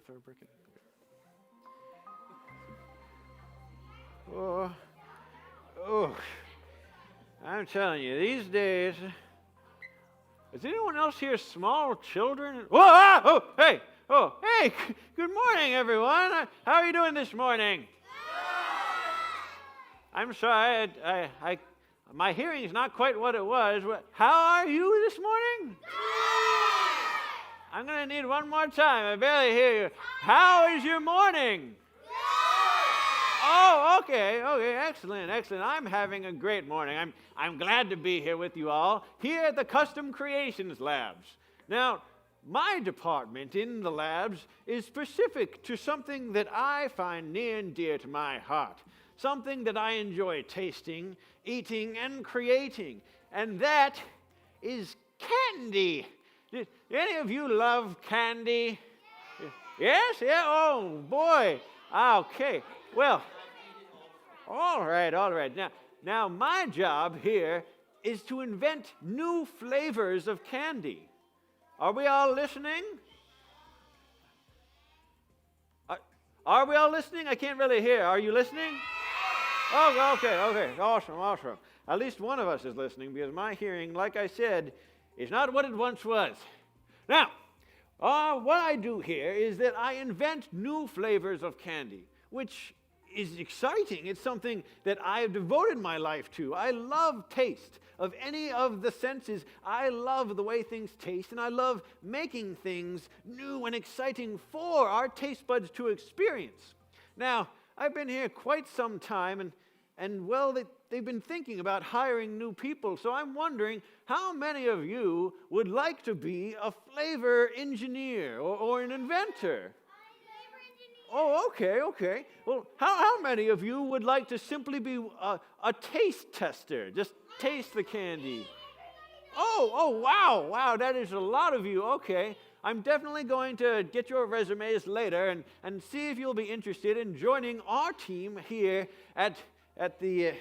throw a brick in? Okay. Oh, I'm telling you, these days, is anyone else here small children? Hey, good morning, everyone. How are you doing this morning? I'm sorry, my hearing is not quite what it was. How are you this morning? I'm going to need one more time. I barely hear you. How is your morning? Oh, okay, excellent. I'm having a great morning. I'm glad to be here with you all, here at the Custom Creations Labs. Now, my department in the labs is specific to something that I find near and dear to my heart, something that I enjoy tasting, eating, and creating, and that is candy. Do any of you love candy? Yes? Yeah? Oh, boy. Okay. Well, all right. Now my job here is to invent new flavors of candy. Are we all listening? Are we all listening? I can't really hear. Are you listening? Oh, okay. Awesome. At least one of us is listening, because my hearing, like I said, is not what it once was. Now, what I do here is that I invent new flavors of candy, which is exciting. It's something that I have devoted my life to. I love taste of any of the senses. I love the way things taste, and I love making things new and exciting for our taste buds to experience. Now, I've been here quite some time, and well, they've been thinking about hiring new people, so I'm wondering how many of you would like to be a flavor engineer or an inventor? Oh, okay. Well, how many of you would like to simply be a taste tester? Just taste the candy. Oh, wow, that is a lot of you. Okay. I'm definitely going to get your resumes later and see if you'll be interested in joining our team here at the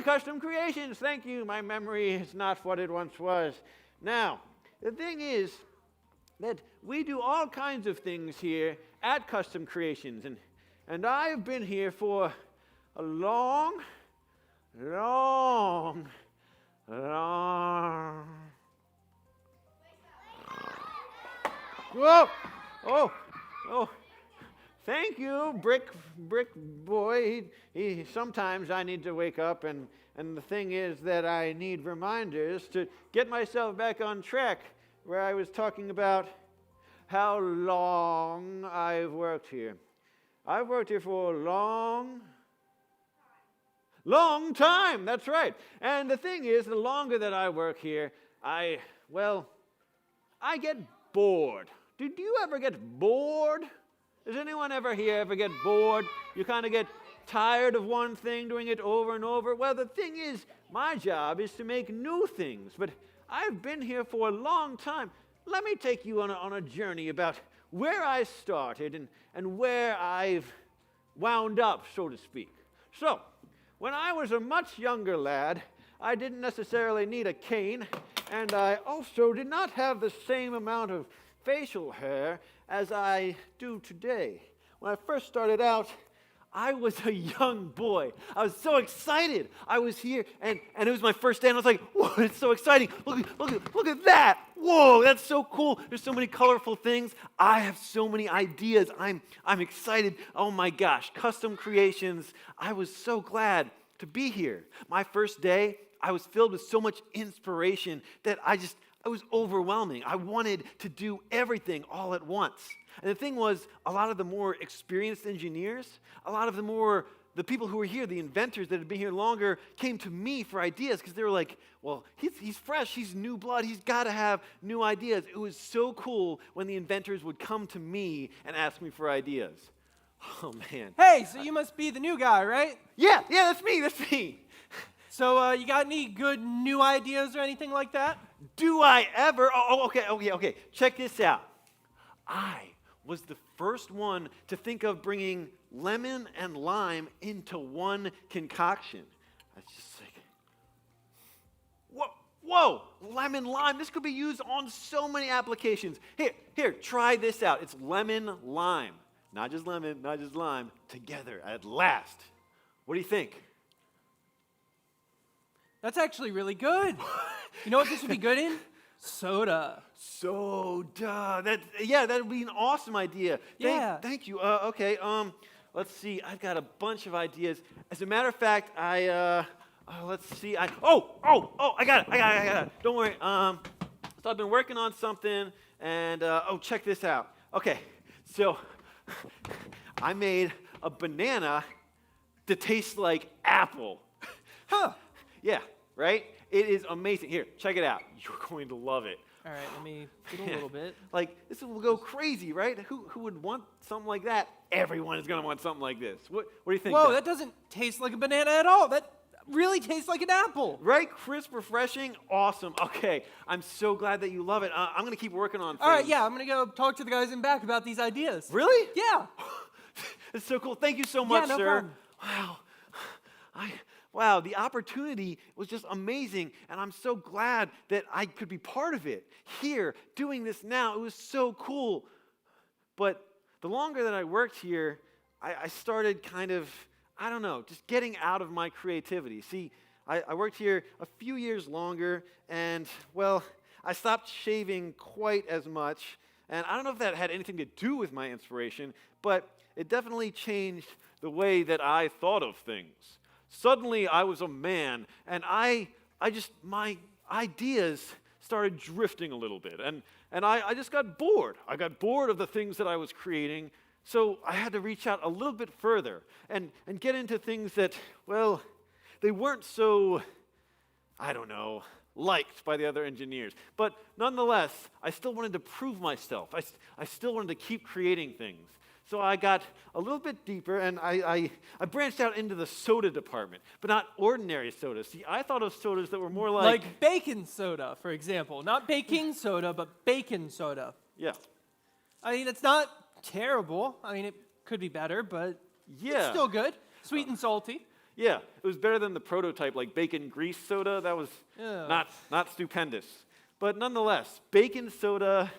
Custom Creations. Thank you. My memory is not what it once was. Now, the thing is that we do all kinds of things here at Custom Creations, and I've been here for a long. Whoa! Oh! Thank you, Brick Boy. He sometimes I need to wake up, and the thing is that I need reminders to get myself back on track, where I was talking about how long I've worked here. I've worked here for a long time. That's right. And the thing is, the longer that I work here, I get bored. Do you ever get bored? Does anyone ever get bored? You kind of get tired of one thing, doing it over and over? Well, the thing is, my job is to make new things, but I've been here for a long time. Let me take you on a journey about where I started and where I've wound up, so to speak. So, when I was a much younger lad, I didn't necessarily need a cane, and I also did not have the same amount of facial hair as I do today. When I first started out, I was a young boy. I was so excited. I was here, and it was my first day, and I was like, whoa, it's so exciting. Look at that. Whoa, that's so cool. There's so many colorful things. I have so many ideas. I'm excited. Oh my gosh, Custom Creations. I was so glad to be here. My first day, I was filled with so much inspiration that it was overwhelming. I wanted to do everything all at once. And the thing was, a lot of the more experienced engineers, a lot of the people who were here, the inventors that had been here longer, came to me for ideas because they were like, well, he's fresh, he's new blood, he's got to have new ideas. It was so cool when the inventors would come to me and ask me for ideas. Oh, man. Hey, so you must be the new guy, right? Yeah, that's me. So you got any good new ideas or anything like that? Do I ever? Okay. Check this out. I was the first one to think of bringing lemon and lime into one concoction. That's just like, whoa, lemon lime. This could be used on so many applications. Here, try this out. It's lemon lime. Not just lemon, not just lime, together at last. What do you think? That's actually really good. You know what this would be good in? Soda. Soda. That would be an awesome idea. Thank you. Okay. Let's see. I've got a bunch of ideas. As a matter of fact, let's see. I got it. Don't worry. So I've been working on something, and check this out. Okay. So I made a banana that tastes like apple. Huh. Yeah, right? It is amazing. Here, check it out. You're going to love it. All right, let me get a little bit. Like, this will go crazy, right? Who would want something like that? Everyone is going to want something like this. What do you think? Whoa, that doesn't taste like a banana at all. That really tastes like an apple. Right? Crisp, refreshing, awesome. Okay, I'm so glad that you love it. I'm going to keep working on things. All right, yeah, I'm going to go talk to the guys in back about these ideas. Really? Yeah. It's so cool. Thank you so much, no sir. problem. Wow, the opportunity was just amazing, and I'm so glad that I could be part of it. Here, doing this now, it was so cool. But the longer that I worked here, I started kind of, I don't know, just getting out of my creativity. See, I worked here a few years longer, and, well, I stopped shaving quite as much. And I don't know if that had anything to do with my inspiration, but it definitely changed the way that I thought of things. Suddenly, I was a man, and my ideas started drifting a little bit, and I just got bored. I got bored of the things that I was creating, so I had to reach out a little bit further and get into things that, well, they weren't so, I don't know, liked by the other engineers. But nonetheless, I still wanted to prove myself. I still wanted to keep creating things. So I got a little bit deeper, and I branched out into the soda department, but not ordinary sodas. See, I thought of sodas that were more like... Like baking soda, for example. Not baking soda, but bacon soda. Yeah. I mean, it's not terrible. I mean, it could be better, but it's still good. Sweet and salty. Yeah, it was better than the prototype, like bacon grease soda. That was not stupendous. But nonetheless, bacon soda,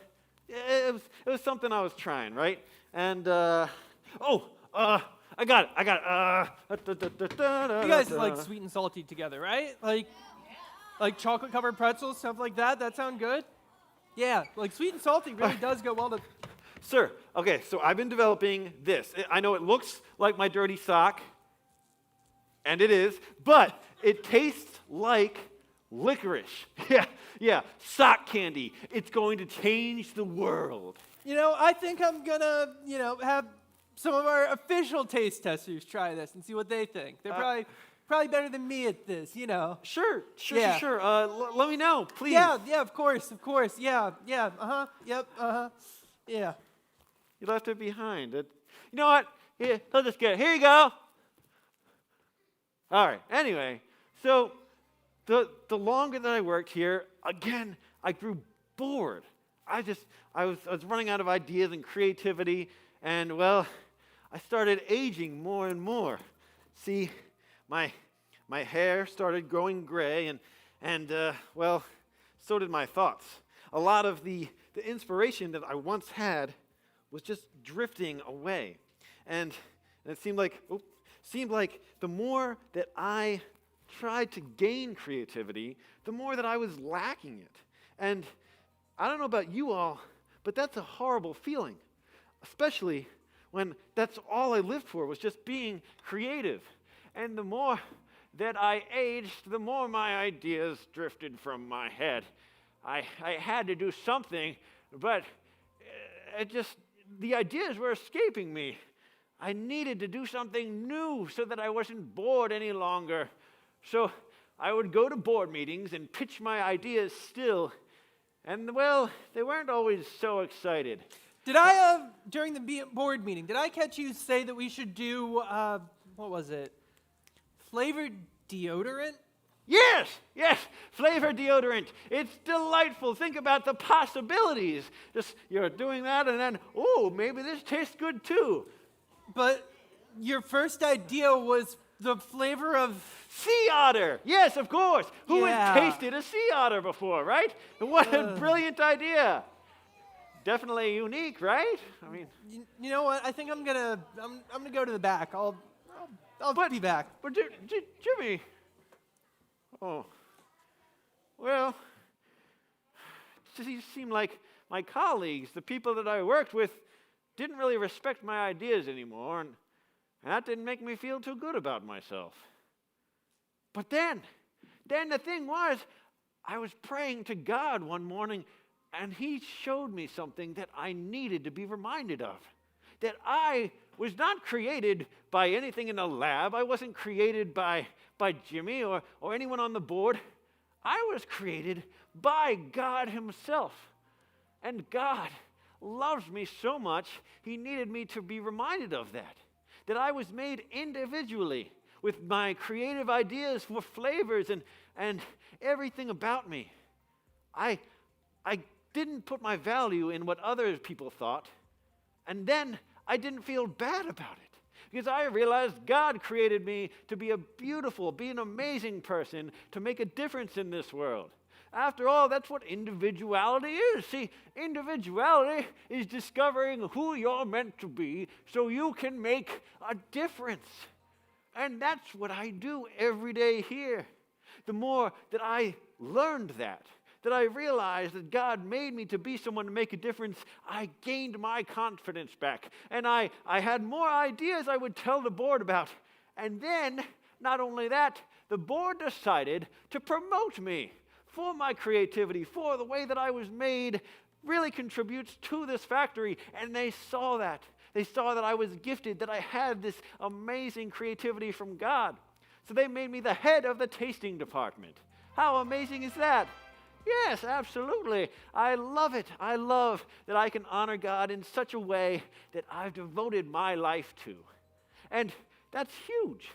it was something I was trying, right? And, I got it. You guys like sweet and salty together, right? Like chocolate-covered pretzels, stuff like that? That sound good? Yeah, like sweet and salty really does go well to... Sir, okay, so I've been developing this. I know it looks like my dirty sock, and it is, but it tastes like licorice. Yeah, sock candy. It's going to change the world. You know, I think I'm gonna, have some of our official taste testers try this and see what they think. They're probably better than me at this, Sure. Yeah. Sure. Let me know, please. Yeah, of course. Yeah, yep, yeah. You left it behind. You know what? Here, I'll just get it. Here you go. All right. Anyway, so the longer that I worked here, again, I grew bored. I was running out of ideas and creativity, and, well, I started aging more and more. See, my hair started growing gray, and well, so did my thoughts. A lot of the inspiration that I once had was just drifting away, and it seemed like the more that I tried to gain creativity, the more that I was lacking it. And I don't know about you all, but that's a horrible feeling, especially when that's all I lived for was just being creative. And the more that I aged, the more my ideas drifted from my head. I had to do something, but the ideas were escaping me. I needed to do something new so that I wasn't bored any longer. So I would go to board meetings and pitch my ideas still. And, well, they weren't always so excited. Did I, during the board meeting, did I catch you say that we should do, what was it? Flavored deodorant? Yes, flavored deodorant. It's delightful. Think about the possibilities. Just, you're doing that, and then, maybe this tastes good too. But your first idea was the flavor of... Sea otter! Yes, of course. Who Yeah. has tasted a sea otter before, right? And what a brilliant idea. Definitely unique, right? I mean, You know what? I think I'm gonna go to the back. I'll be back. but Jimmy. Oh. Well, it seemed like my colleagues, the people that I worked with, didn't really respect my ideas anymore, and that didn't make me feel too good about myself. But then the thing was, I was praying to God one morning, and He showed me something that I needed to be reminded of. That I was not created by anything in a lab. I wasn't created by Jimmy or anyone on the board. I was created by God Himself. And God loves me so much, He needed me to be reminded of that. That I was made individually with my creative ideas for flavors and everything about me. I didn't put my value in what other people thought, and then I didn't feel bad about it because I realized God created me to be be an amazing person, to make a difference in this world. After all, that's what individuality is. See, individuality is discovering who you're meant to be so you can make a difference. And that's what I do every day here. The more that I learned that I realized that God made me to be someone to make a difference, I gained my confidence back. And I had more ideas I would tell the board about. And then, not only that, the board decided to promote me for my creativity, for the way that I was made, really contributes to this factory. And they saw that. They saw that I was gifted, that I had this amazing creativity from God. So they made me the head of the tasting department. How amazing is that? Yes, absolutely. I love it. I love that I can honor God in such a way that I've devoted my life to. And that's huge.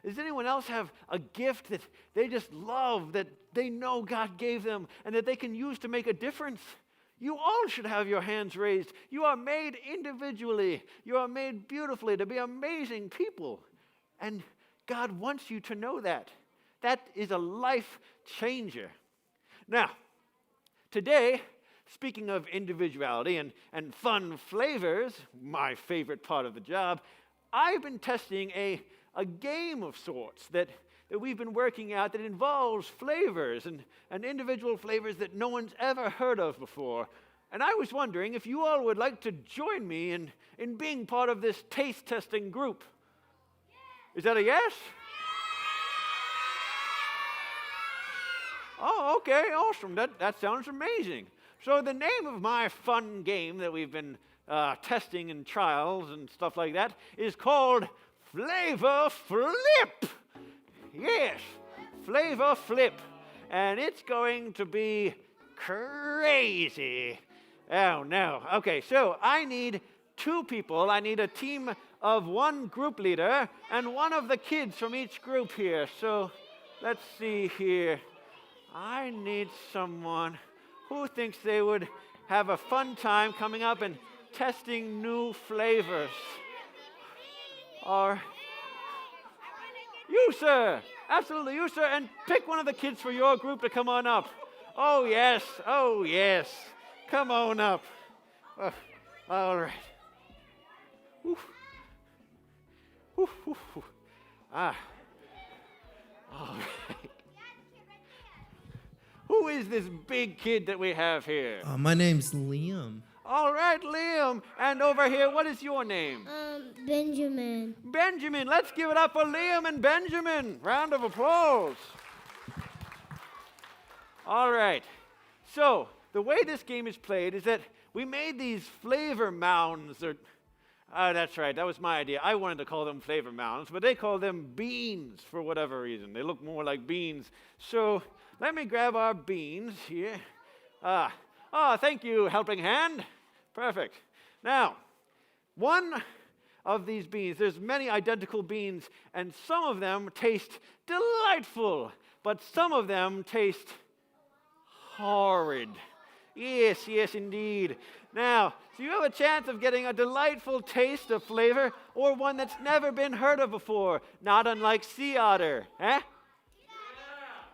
Does anyone else have a gift that they just love, that they know God gave them, and that they can use to make a difference? You all should have your hands raised. You are made individually. You are made beautifully to be amazing people. And God wants you to know that. That is a life changer. Now, today, speaking of individuality and fun flavors, my favorite part of the job, I've been testing a game of sorts that we've been working out that involves flavors and individual flavors that no one's ever heard of before. And I was wondering if you all would like to join me in being part of this taste testing group. Is that a yes? Oh, okay, awesome. That sounds amazing. So the name of my fun game that we've been testing in trials and stuff like that is called Flavor Flip. Yes, Flavor Flip. And it's going to be crazy. Oh, no. Okay, so I need 2 people. I need a team of 1 group leader and 1 of the kids from each group here. So let's see here. I need someone who thinks they would have a fun time coming up and testing new flavors. Or you, sir. Absolutely, you, sir. And pick one of the kids for your group to come on up. Oh, yes. Oh, yes. Come on up. All right. Woo. Woo, woo, woo. Ah. All right. Who is this big kid that we have here? My name's Liam. All right, Liam. And over here, what is your name? Benjamin. Benjamin. Let's give it up for Liam and Benjamin. Round of applause. All right. So, the way this game is played is that we made these flavor mounds. That's right. That was my idea. I wanted to call them flavor mounds, but they call them beans for whatever reason. They look more like beans. So, let me grab our beans here. Thank you, helping hand. Perfect. Now, one of these beans, there's many identical beans, and some of them taste delightful, but some of them taste horrid. Yes, yes, indeed. Now, so you have a chance of getting a delightful taste of flavor or one that's never been heard of before, not unlike sea otter. Eh?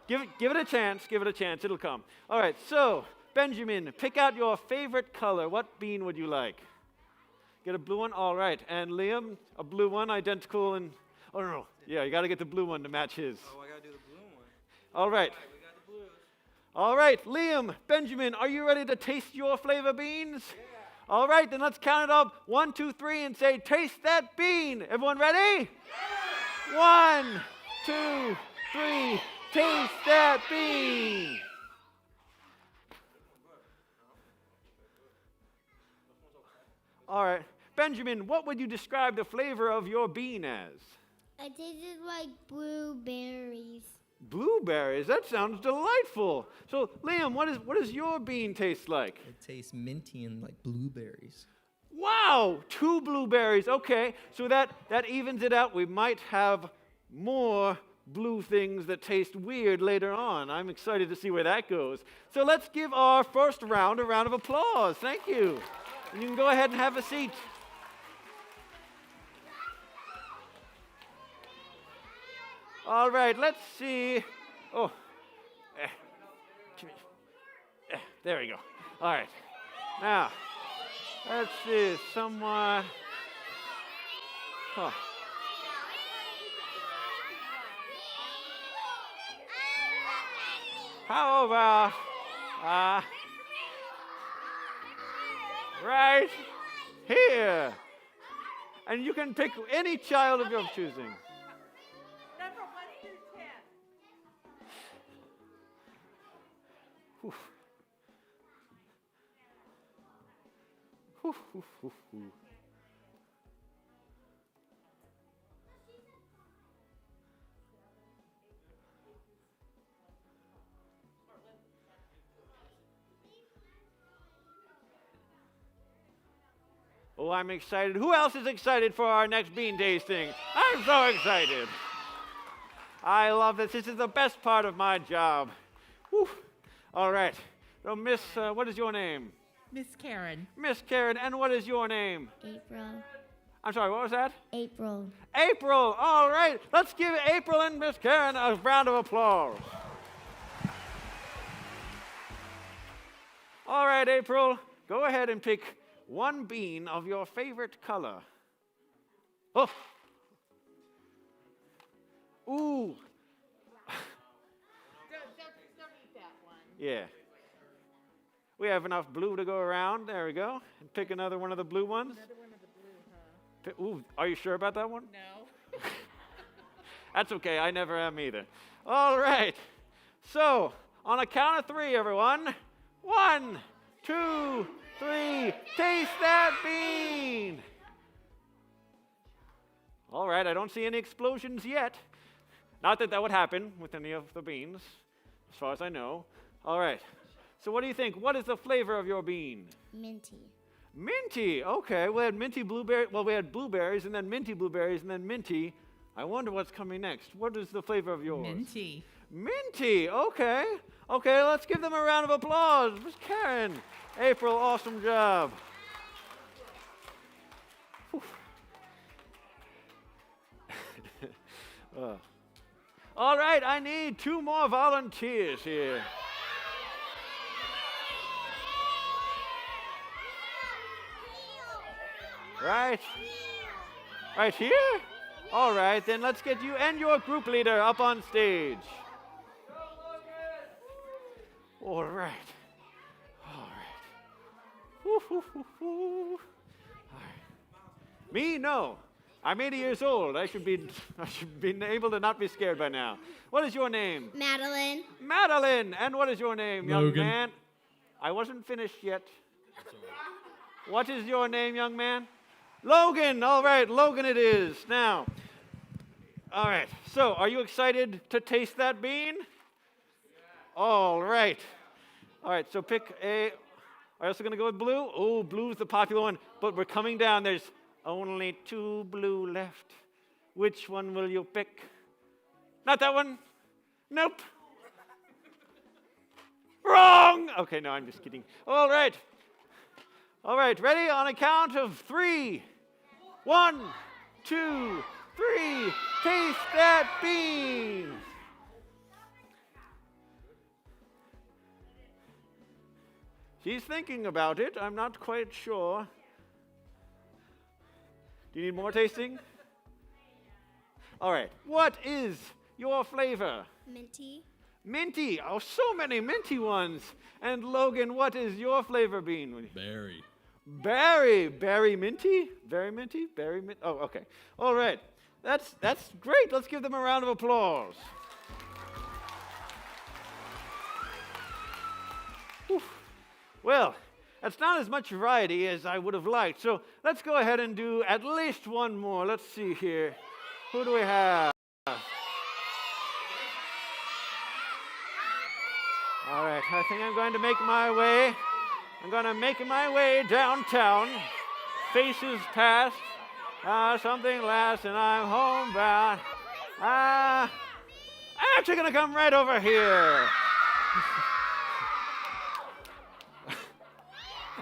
Give it a chance. Give it a chance. It'll come. All right, so, Benjamin, pick out your favorite color. What bean would you like? Get a blue one? All right. And Liam, a blue one, identical and... Oh, no. Yeah, you got to get the blue one to match his. Oh, I got to do the blue one. All right. We got the blues. All right, Liam, Benjamin, are you ready to taste your flavor beans? Yeah. All right, then let's count it up. 1, 2, 3, and say, taste that bean. Everyone ready? Yeah. 1, 2, 3, taste that bean. All right. Benjamin, what would you describe the flavor of your bean as? It tasted like blueberries. Blueberries? That sounds delightful. So, Liam, what does your bean taste like? It tastes minty and like blueberries. Wow, 2 blueberries. Okay, so that evens it out. We might have more blue things that taste weird later on. I'm excited to see where that goes. So let's give our first round a round of applause. Thank you. And you can go ahead and have a seat. All right, let's see. Oh, there we go. All right. Now, let's see. Someone. Huh. How about right here? And you can pick any child of your choosing. Number 1 through 10. Whew. Whew, whew, whew, whew. Oh, I'm excited. Who else is excited for our next bean tasting? I'm so excited. I love this. This is the best part of my job. Whew. All right. So, Miss, what is your name? Miss Karen. Miss Karen, and what is your name? April. I'm sorry, what was that? April. April. All right. Let's give April and Miss Karen a round of applause. All right, April, go ahead and pick 1 bean of your favorite color. Oh. Ooh. Don't eat that one. Yeah. We have enough blue to go around. There we go. And pick another one of the blue ones. Another one of the blue, huh? Ooh, are you sure about that one? No. That's okay. I never am either. All right. So, on a count of 3, everyone. 1, 2, 3. Taste that bean. All right. I don't see any explosions yet. Not that that would happen with any of the beans, as far as I know. All right. So what do you think? What is the flavor of your bean? Minty. Minty. Okay. We had minty blueberry. Well, we had blueberries and then minty blueberries and then minty. I wonder what's coming next. What is the flavor of yours? Minty. Minty. Okay. Okay, let's give them a round of applause. Miss Karen, April, awesome job. All right, I need 2 more volunteers here. Right? Right here? All right, then let's get you and your group leader up on stage. All right. All right. Woo, woo, woo, woo. All right. Me? No. I'm 80 years old. I should be able to not be scared by now. What is your name? Madeline. Madeline. And what is your name, young Logan. man? I wasn't finished yet. What is your name, young man? Logan. All right, Logan it is. Now, all right. So, are you excited to taste that bean? All right. All right, so pick a... Are you also going to go with blue? Oh, blue's the popular one. But we're coming down. There's only 2 blue left. Which one will you pick? Not that one. Nope. Wrong! Okay, no, I'm just kidding. All right. All right, ready? On a count of 3. 1, 2, 3. Taste that bean. She's thinking about it. I'm not quite sure. Do you need more tasting? All right. What is your flavor? Minty. Minty. Oh, so many minty ones. And Logan, what is your flavor bean? Berry. Berry. Berry minty? Berry minty? Berry mint. Oh, okay. All right. That's great. Let's give them a round of applause. Whew. Well, that's not as much variety as I would have liked. So let's go ahead and do at least one more. Let's see here. Who do we have? All right, I think I'm going to make my way. I'm going to make my way downtown. Faces past. Something lasts and I'm homebound. I'm actually going to come right over here.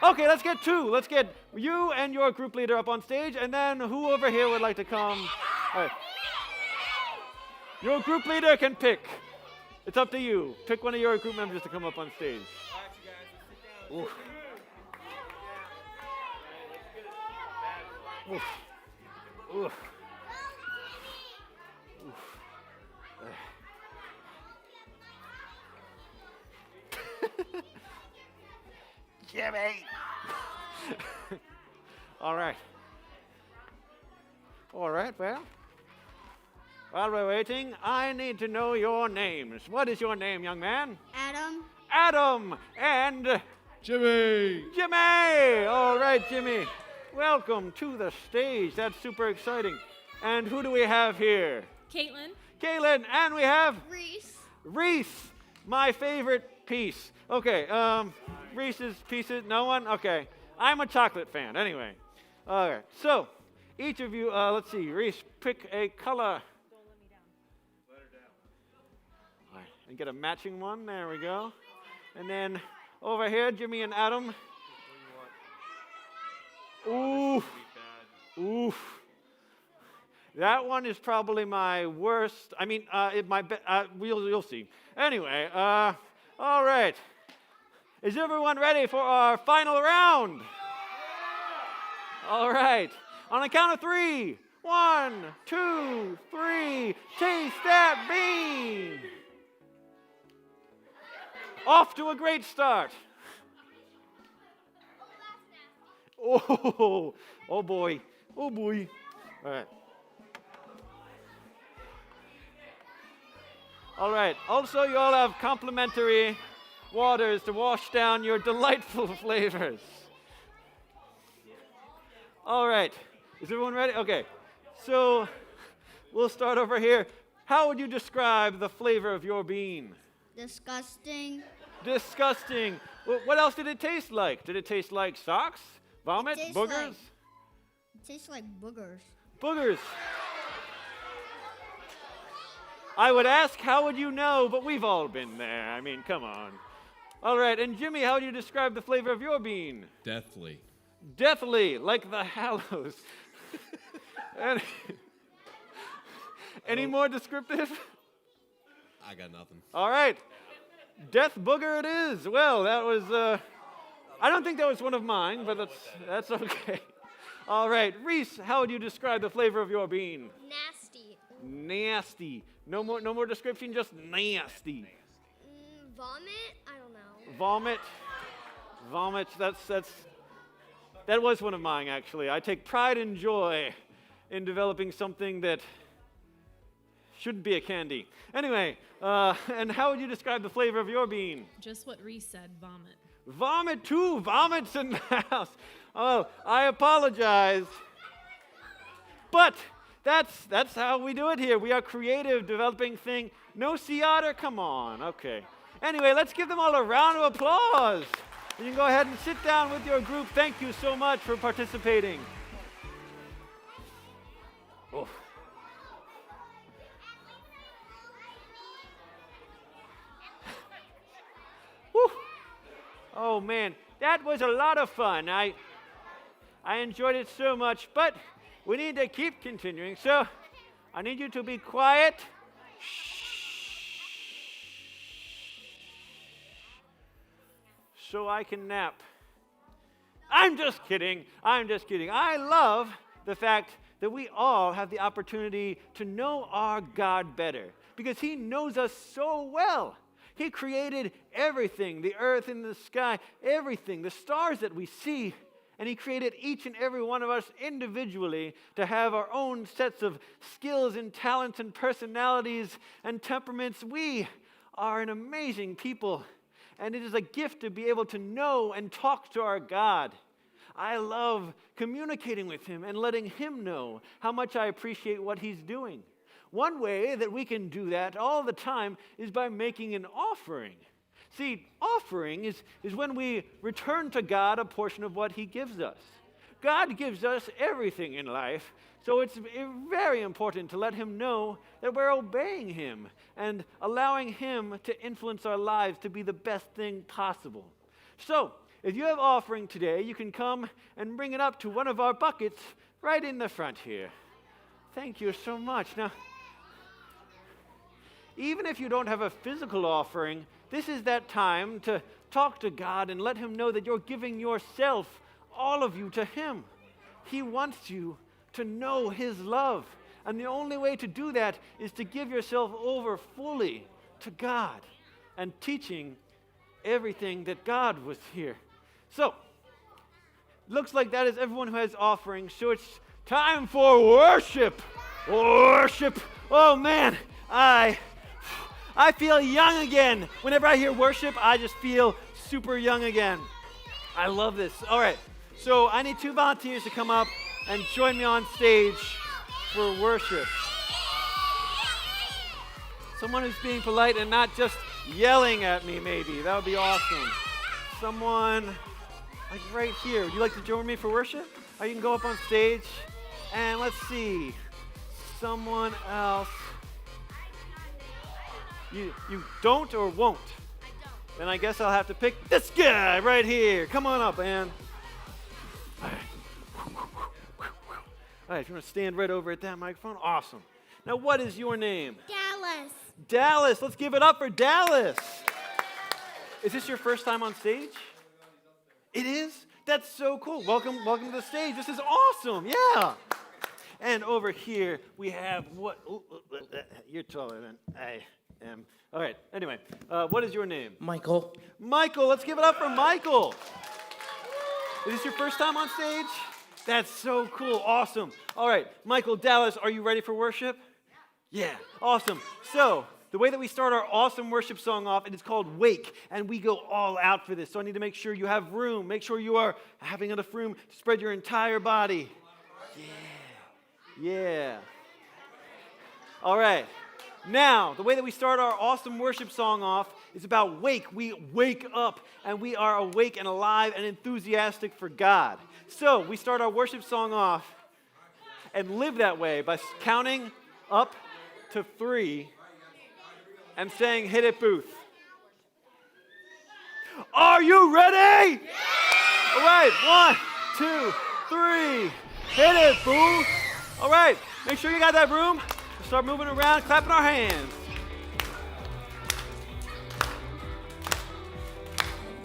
Okay, let's get 2. Let's get you and your group leader up on stage, and then who over here would like to come? All right. Your group leader can pick. It's up to you. Pick one of your group members to come up on stage. Oof. Oof. Oof. Jimmy! All right. All right, well. While we're waiting, I need to know your names. What is your name, young man? Adam. Adam and Jimmy! Jimmy! All right, Jimmy. Welcome to the stage. That's super exciting. And who do we have here? Caitlin. Caitlin, and we have Reese. Reese, my favorite piece. Okay, Reese's Pieces, no one? Okay. I'm a chocolate fan, anyway. All right, so each of you, let's see, Reese, pick a color. Don't let me down. Let her down. All right, and get a matching one, there we go. And then over here, Jimmy and Adam. Ooh, ooh. That one is probably my worst. I mean, you'll see. Anyway, all right. Is everyone ready for our final round? All right. On the count of 3. 1, 2, 3. Taste that bean. Off to a great start. Oh, oh boy. Oh boy. All right. All right. Also, you all have complimentary waters to wash down your delightful flavors. All right. Is everyone ready? Okay. So we'll start over here. How would you describe the flavor of your bean? Disgusting. Disgusting. What else did it taste like? Did it taste like socks? Vomit? tastes Boogers? It tastes like boogers. Boogers. I would ask, how would you know? But we've all been there. I mean, come on. All right, and Jimmy, how do you describe the flavor of your bean? Deathly. Deathly, like the Hallows. Any more descriptive? I got nothing. All right. Death booger it is. Well, that was, I don't think that was one of mine, but that's okay. All right. Reese, how would you describe the flavor of your bean? Nasty. Nasty. No more description, just nasty. Vomit? I don't know. Vomit, that was one of mine, actually. I take pride and joy in developing something that shouldn't be a candy. Anyway, and how would you describe the flavor of your bean? Just what Reese said, vomit. Vomit, 2 vomits in the house. Oh, I apologize. But that's how we do it here. We are creative, developing thing. No sea otter? Come on. Okay. Anyway, let's give them all a round of applause. You can go ahead and sit down with your group. Thank you so much for participating. Oh. Whew. Oh man, that was a lot of fun. I enjoyed it so much, but we need to keep continuing. So I need you to be quiet. So I can nap. I'm just kidding. I'm just kidding. I love the fact that we all have the opportunity to know our God better because He knows us so well. He created everything, the earth and the sky, everything, the stars that we see, and He created each and every one of us individually to have our own sets of skills and talents and personalities and temperaments. We are an amazing people, and it is a gift to be able to know and talk to our God. I love communicating with Him and letting Him know how much I appreciate what He's doing. One way that we can do that all the time is by making an offering. See, offering is when we return to God a portion of what He gives us. God gives us everything in life, so it's very important to let Him know that we're obeying Him and allowing Him to influence our lives to be the best thing possible. So, if you have offering today, you can come and bring it up to one of our buckets right in the front here. Thank you so much. Now, even if you don't have a physical offering, this is that time to talk to God and let Him know that you're giving yourself, all of you, to Him. He wants you to know His love. And the only way to do that is to give yourself over fully to God and teaching everything that God was here. So, looks like that is everyone who has offerings. So it's time for worship. Worship. Oh man, I feel young again. Whenever I hear worship, I just feel super young again. I love this. All right, so I need 2 volunteers to come up and join me on stage for worship. Someone who's being polite and not just yelling at me, maybe. That would be awesome. Someone like right here. Would you like to join me for worship? Or you can go up on stage. And let's see. Someone else. You don't or won't? I don't. Then I guess I'll have to pick this guy right here. Come on up, man. All right, if you want to stand right over at that microphone, awesome. Now, what is your name? Dallas. Dallas. Let's give it up for Dallas. Is this your first time on stage? It is? That's so cool. Welcome to the stage. This is awesome. Yeah. And over here, we have what? You're taller than I am. All right. Anyway, what is your name? Michael. Michael. Let's give it up for Michael. Is this your first time on stage? That's so cool. Awesome. All right. Michael, Dallas, are you ready for worship? Yeah. Awesome. So, the way that we start our awesome worship song off, it is called Wake, and we go all out for this. So I need to make sure you have room. Make sure you are having enough room to spread your entire body. Yeah. All right. Now, the way that we start our awesome worship song off is about wake. We wake up, and we are awake and alive and enthusiastic for God. So we start our worship song off and live that way by counting up to 3 and saying, hit it, Booth. Are you ready? Yeah! All right, 1, 2, 3. Hit it, Booth. All right, make sure you got that room. Start moving around, clapping our hands.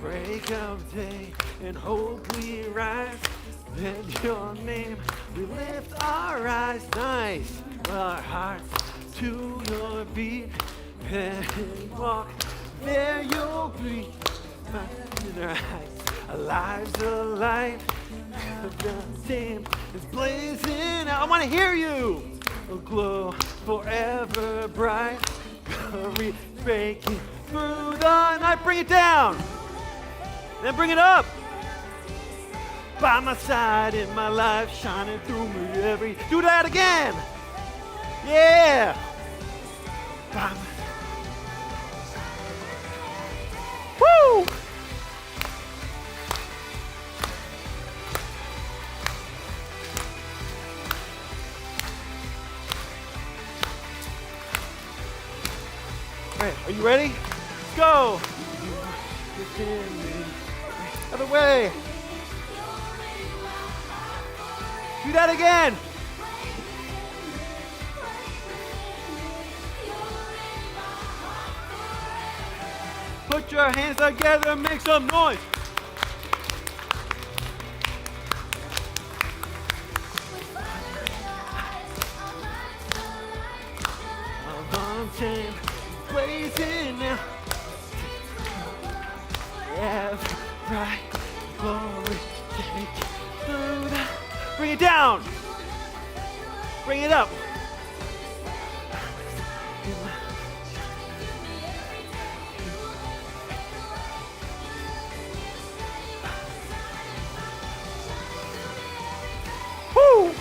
Break of day and hope we rise. Let your name, we lift our eyes. Nice. Our hearts to your beat. And walk, there you'll be. In our eyes, our lives alive. The same is blazing out. I want to hear you. A glow forever bright. Glory breaking through the night. Bring it down. Then bring it up. By my side in my life, shining through me every. Do that again. Yeah. By my. Woo! All right, are you ready? Let's go. Within me, Other way. Do that again. Put your hands together and make some noise. Mountain blazing now. Right, glory, take through the. Bring it down. Bring it up. Woo!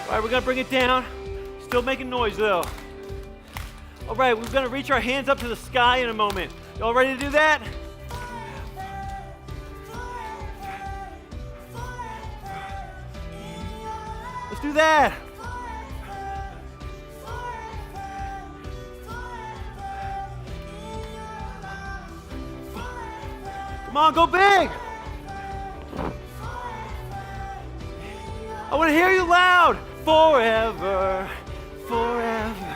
All right, we're gonna bring it down. Still making noise though. All right, we're gonna reach our hands up to the sky in a moment. Y'all ready to do that? Let's do that. Come on, go big. I want to hear you loud. Forever, forever.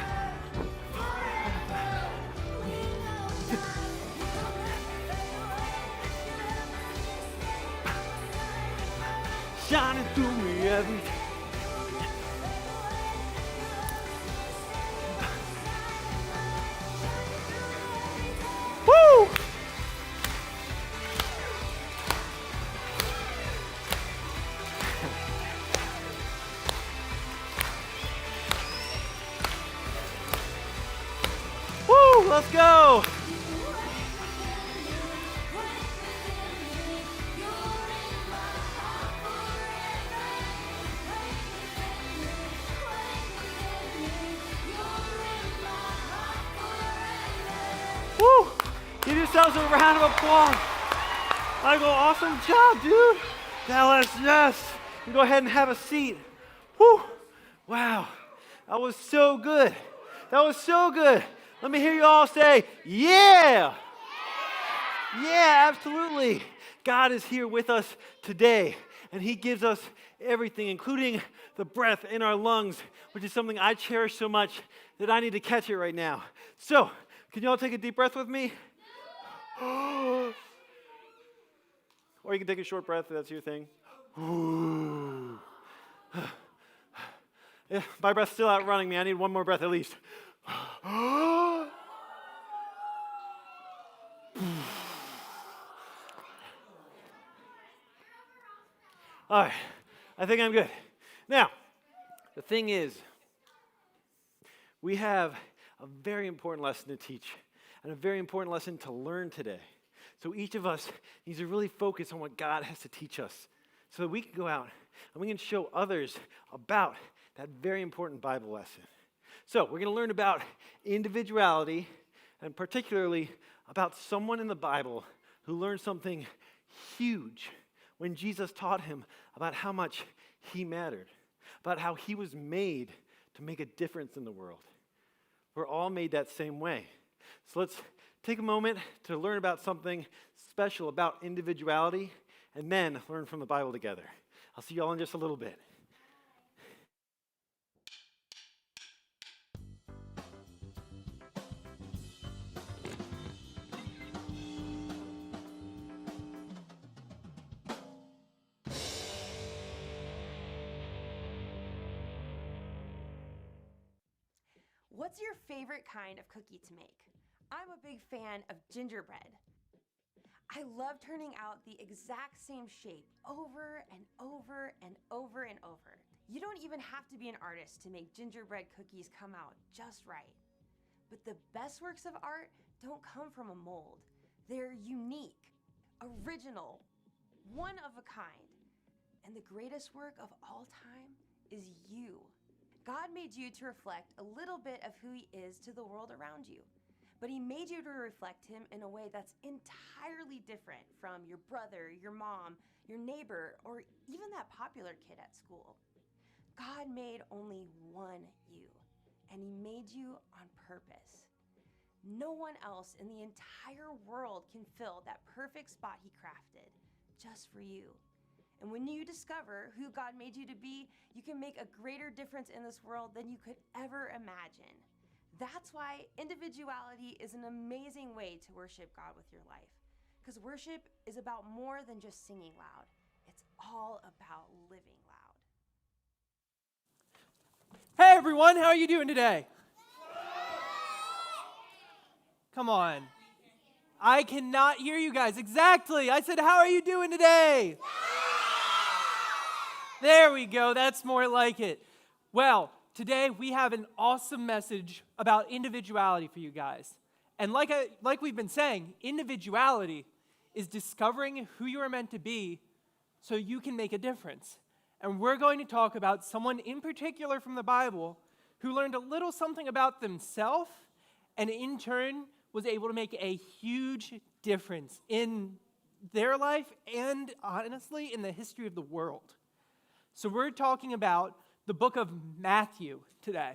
Shining through me every day. Woo! Woo! Let's go! Woo! Give yourselves a round of applause. Michael, awesome job, dude. Dallas, yes. You can go ahead and have a seat. Woo! Wow. That was so good. That was so good. Let me hear you all say, yeah! Yeah, absolutely. God is here with us today, and He gives us everything, including the breath in our lungs, which is something I cherish so much that I need to catch it right now. So, can you all take a deep breath with me? Or you can take a short breath if that's your thing. Yeah, my breath's still outrunning me. I need one more breath at least. All right, I think I'm good. Now, the thing is, we have a very important lesson to teach and a very important lesson to learn today. So each of us needs to really focus on what God has to teach us so that we can go out and we can show others about that very important Bible lesson. So we're going to learn about individuality and particularly about someone in the Bible who learned something huge when Jesus taught him about how much he mattered, about how he was made to make a difference in the world. We're all made that same way. So let's take a moment to learn about something special about individuality and then learn from the Bible together. I'll see you all in just a little bit. What's your favorite kind of cookie to make? I'm a big fan of gingerbread. I love turning out the exact same shape over and over and over and over. You don't even have to be an artist to make gingerbread cookies come out just right. But the best works of art don't come from a mold. They're unique, original, one of a kind. And the greatest work of all time is you. God made you to reflect a little bit of who He is to the world around you. But He made you to reflect Him in a way that's entirely different from your brother, your mom, your neighbor, or even that popular kid at school. God made only one you, and He made you on purpose. No one else in the entire world can fill that perfect spot He crafted just for you. And when you discover who God made you to be, you can make a greater difference in this world than you could ever imagine. That's why individuality is an amazing way to worship God with your life. Because worship is about more than just singing loud. It's all about living loud. Hey everyone, how are you doing today? Come on. I cannot hear you guys. Exactly. I said, how are you doing today? There we go. That's more like it. Well, today we have an awesome message about individuality for you guys. And like we've been saying, individuality is discovering who you are meant to be so you can make a difference. And we're going to talk about someone in particular from the Bible who learned a little something about themselves and in turn was able to make a huge difference in their life and honestly in the history of the world. So we're talking about the book of Matthew today.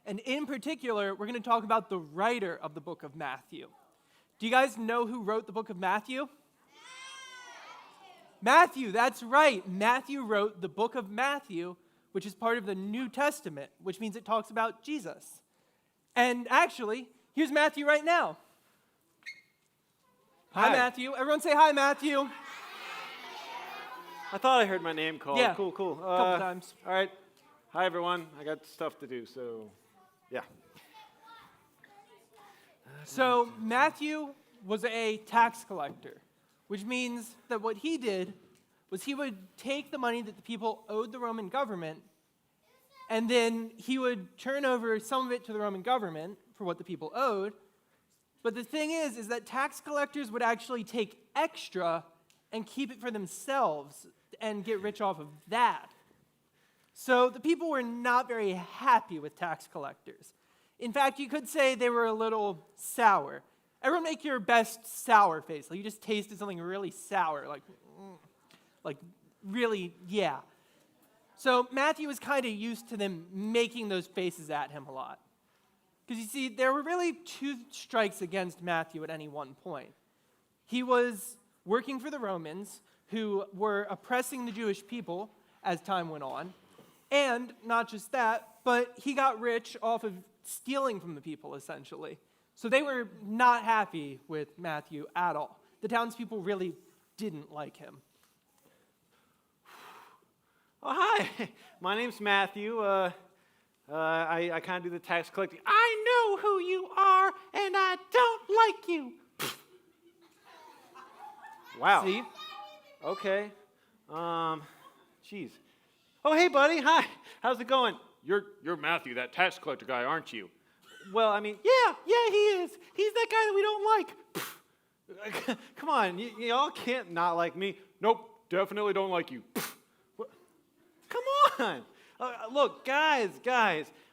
And in particular, we're going to talk about the writer of the book of Matthew. Do you guys know who wrote the book of Matthew? Matthew, that's right. Matthew wrote the book of Matthew, which is part of the New Testament, which means it talks about Jesus. And actually, here's Matthew right now. Hi, Matthew. Everyone say hi, Matthew. I thought I heard my name called. Yeah. Cool. A couple times. All right. Hi, everyone. I got stuff to do, so yeah. So Matthew was a tax collector, which means that what he did was he would take the money that the people owed the Roman government, and then he would turn over some of it to the Roman government for what the people owed. But the thing is that tax collectors would actually take extra and keep it for themselves and get rich off of that. So the people were not very happy with tax collectors. In fact, you could say they were a little sour. Everyone make your best sour face. Like you just tasted something really sour, like really, yeah. So Matthew was kind of used to them making those faces at him a lot. Because you see, there were really two strikes against Matthew at any one point. He was working for the Romans, who were oppressing the Jewish people as time went on. And not just that, but he got rich off of stealing from the people, essentially. So they were not happy with Matthew at all. The townspeople really didn't like him. Oh, hi. My name's Matthew. I kind of do the tax collecting. I know who you are, and I don't like you. Wow. See? Okay. Jeez. Oh, hey, buddy. Hi. How's it going? You're Matthew, that tax collector guy, aren't you? Well, I mean, yeah, he is. He's that guy that we don't like. Come on, y'all can't not like me. Nope, definitely don't like you. What? Come on. Look, guys,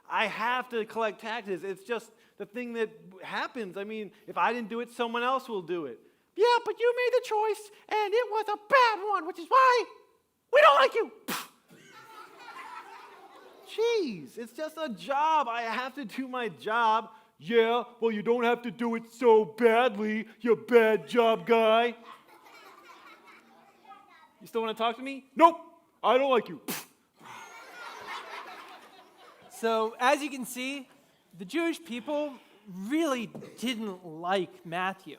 I have to collect taxes. It's just the thing that happens. I mean, if I didn't do it, someone else will do it. Yeah, but you made the choice, and it was a bad one, which is why we don't like you. Jeez, it's just a job. I have to do my job. Yeah, well, you don't have to do it so badly, you bad job guy. You still want to talk to me? Nope, I don't like you. So as you can see, the Jewish people really didn't like Matthew.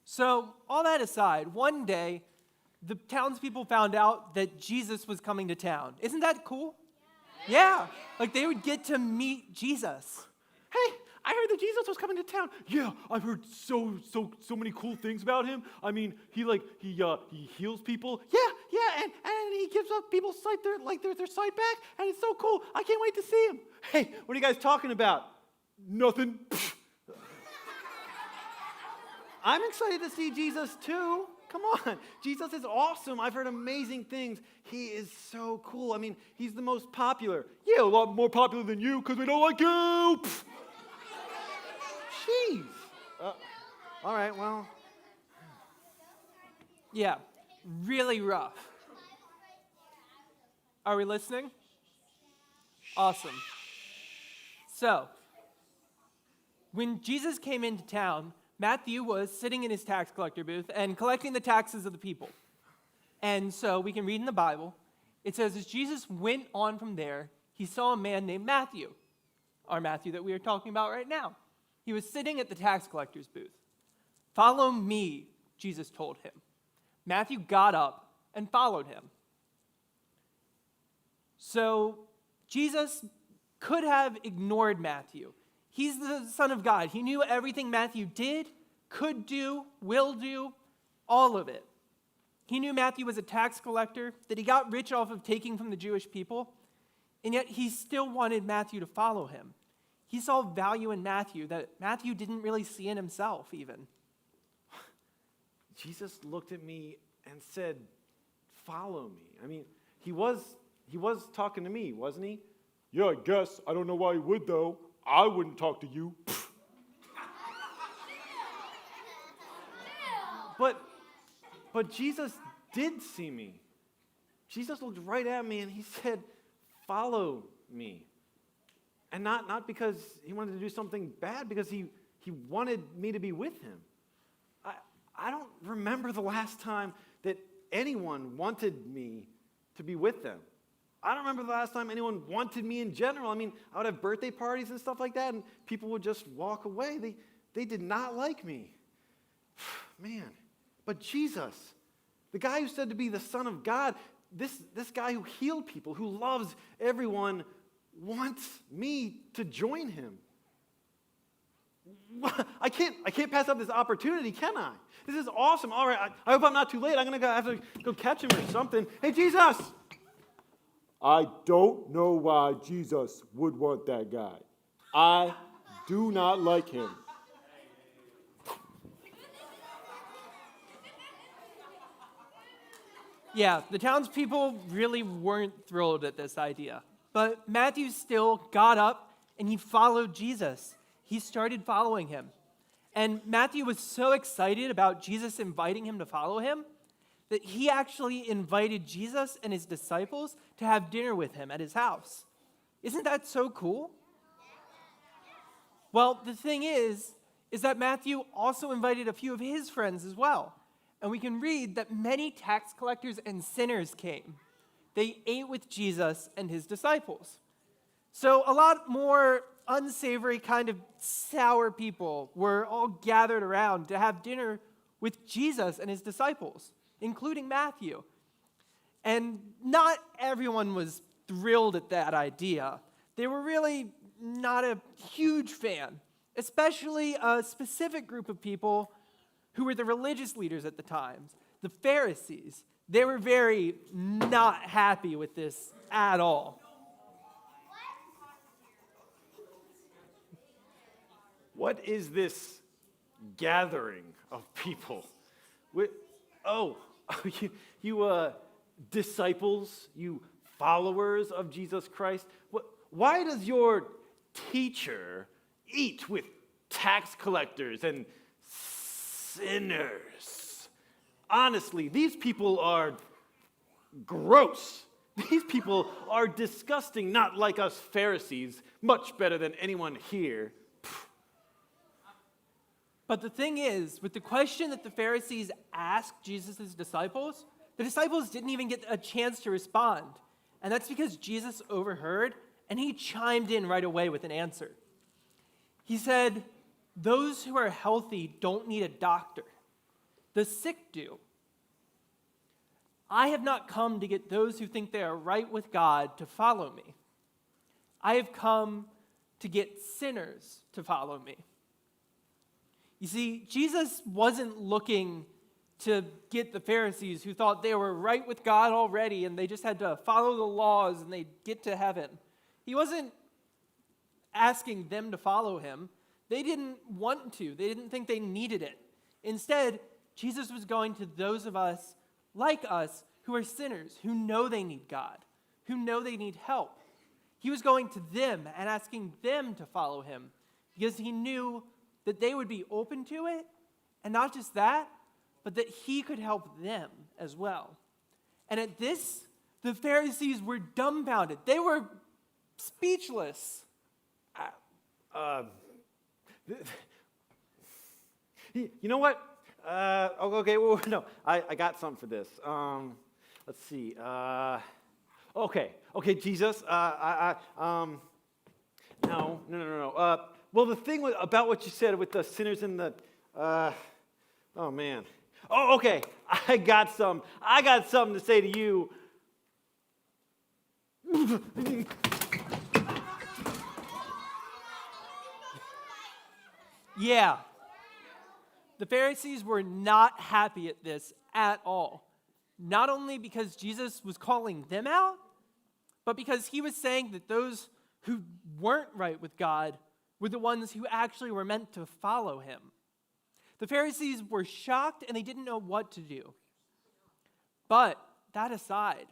So all that aside, one day, the townspeople found out that Jesus was coming to town. Isn't that cool? Yeah, like they would get to meet Jesus. Hey, I heard that Jesus was coming to town. Yeah, I've heard so many cool things about him. I mean, he heals people. Yeah, and he gives up people's sight their sight back, and it's so cool. I can't wait to see him. Hey, what are you guys talking about? Nothing. I'm excited to see Jesus too. Come on. Jesus is awesome. I've heard amazing things. He is so cool. I mean, he's the most popular. Yeah, a lot more popular than you because we don't like you. Pfft. Jeez. All right, well. Yeah, really rough. Are we listening? Awesome. So, when Jesus came into town, Matthew was sitting in his tax collector booth and collecting the taxes of the people. And so we can read in the Bible, it says, as Jesus went on from there, he saw a man named Matthew, our Matthew that we are talking about right now. He was sitting at the tax collector's booth. Follow me, Jesus told him. Matthew got up and followed him. So Jesus could have ignored Matthew. He's the Son of God. He knew everything Matthew did, could do, will do, all of it. He knew Matthew was a tax collector, that he got rich off of taking from the Jewish people, and yet he still wanted Matthew to follow him. He saw value in Matthew that Matthew didn't really see in himself even. Jesus looked at me and said, follow me. I mean, he was talking to me, wasn't he? Yeah, I guess. I don't know why he would, though. I wouldn't talk to you. But Jesus did see me. Jesus looked right at me and he said, follow me. And not because he wanted to do something bad, because he wanted me to be with him. I don't remember the last time that anyone wanted me to be with them. I don't remember the last time anyone wanted me in general. I mean, I would have birthday parties and stuff like that, and people would just walk away. They did not like me. Man. But Jesus, the guy who said to be the Son of God, this guy who healed people, who loves everyone, wants me to join him. I can't pass up this opportunity, can I? This is awesome. All right, I hope I'm not too late. I'm going to have to go catch him or something. Hey, Jesus! I don't know why Jesus would want that guy. I do not like him. Yeah, the townspeople really weren't thrilled at this idea. But Matthew still got up and he followed Jesus. He started following him. And Matthew was so excited about Jesus inviting him to follow him that he actually invited Jesus and his disciples to have dinner with him at his house. Isn't that so cool? Well, the thing is that Matthew also invited a few of his friends as well. And we can read that many tax collectors and sinners came. They ate with Jesus and his disciples. So a lot more unsavory, kind of sour people were all gathered around to have dinner with Jesus and his disciples, including Matthew. And not everyone was thrilled at that idea. They were really not a huge fan, especially a specific group of people who were the religious leaders at the time, the Pharisees. They were very not happy with this at all. What is this gathering of people? You disciples, you followers of Jesus Christ. Why does your teacher eat with tax collectors and sinners? Honestly, these people are gross. These people are disgusting, not like us Pharisees, much better than anyone here. But the thing is, with the question that the Pharisees asked Jesus' disciples, the disciples didn't even get a chance to respond. And that's because Jesus overheard, and he chimed in right away with an answer. He said, "Those who are healthy don't need a doctor. The sick do. I have not come to get those who think they are right with God to follow me. I have come to get sinners to follow me." You see, Jesus wasn't looking to get the Pharisees who thought they were right with God already and they just had to follow the laws and they'd get to heaven. He wasn't asking them to follow him. They didn't want to. They didn't think they needed it. Instead, Jesus was going to those of us, like us, who are sinners, who know they need God, who know they need help. He was going to them and asking them to follow him because he knew that they would be open to it, and not just that, but that he could help them as well. And at this, the Pharisees were dumbfounded. They were speechless. You know what? Okay, well, no, I got something for this. Let's see. Okay, Jesus. No. Well, the thing about what you said with the sinners and the, oh man. Oh, okay. I got something to say to you. Yeah. The Pharisees were not happy at this at all. Not only because Jesus was calling them out, but because he was saying that those who weren't right with God were the ones who actually were meant to follow him. The Pharisees were shocked and they didn't know what to do. But that aside,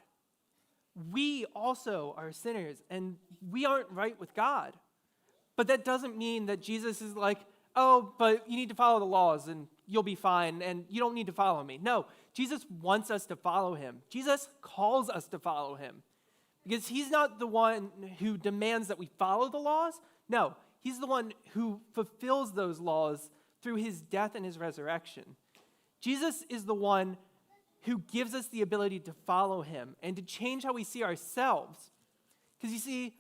we also are sinners and we aren't right with God. But that doesn't mean that Jesus is like, oh, but you need to follow the laws and you'll be fine and you don't need to follow me. No, Jesus wants us to follow him. Jesus calls us to follow him because he's not the one who demands that we follow the laws. No, he's the one who fulfills those laws through his death and his resurrection. Jesus is the one who gives us the ability to follow him and to change how we see ourselves. Because you see,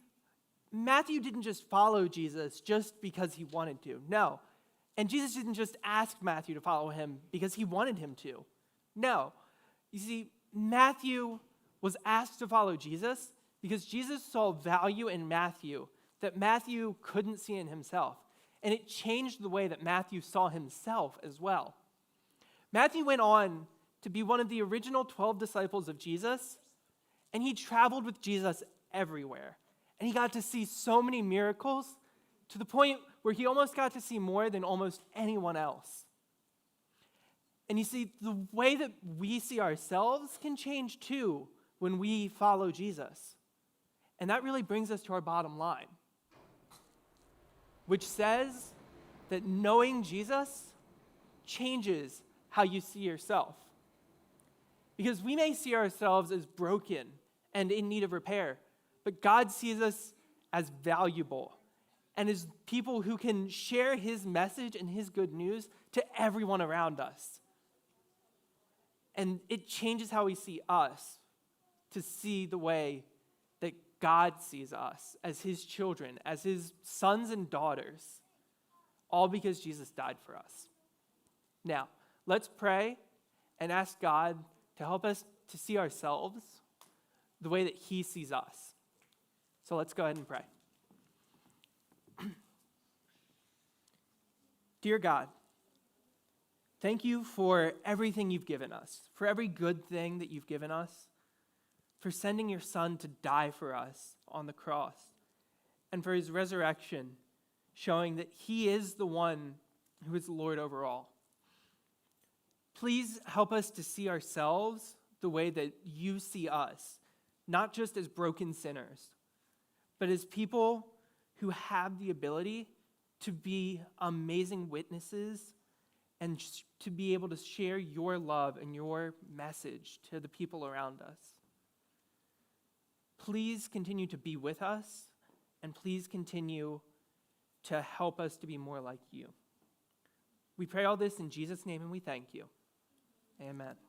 Matthew didn't just follow Jesus just because he wanted to. No. And Jesus didn't just ask Matthew to follow him because he wanted him to. No. You see, Matthew was asked to follow Jesus because Jesus saw value in Matthew that Matthew couldn't see in himself. And it changed the way that Matthew saw himself as well. Matthew went on to be one of the original 12 disciples of Jesus, and he traveled with Jesus everywhere. And he got to see so many miracles to the point where he almost got to see more than almost anyone else. And you see, the way that we see ourselves can change too when we follow Jesus. And that really brings us to our bottom line, which says that knowing Jesus changes how you see yourself. Because we may see ourselves as broken and in need of repair, but God sees us as valuable and as people who can share his message and his good news to everyone around us. And it changes how we see us to see the way that God sees us as his children, as his sons and daughters, all because Jesus died for us. Now, let's pray and ask God to help us to see ourselves the way that he sees us. So let's go ahead and pray. Dear God, thank you for everything you've given us, for every good thing that you've given us, for sending your son to die for us on the cross, and for his resurrection, showing that he is the one who is Lord over all. Please help us to see ourselves the way that you see us, not just as broken sinners, but as people who have the ability to be amazing witnesses and to be able to share your love and your message to the people around us. Please continue to be with us, and please continue to help us to be more like you. We pray all this in Jesus' name, and we thank you. Amen.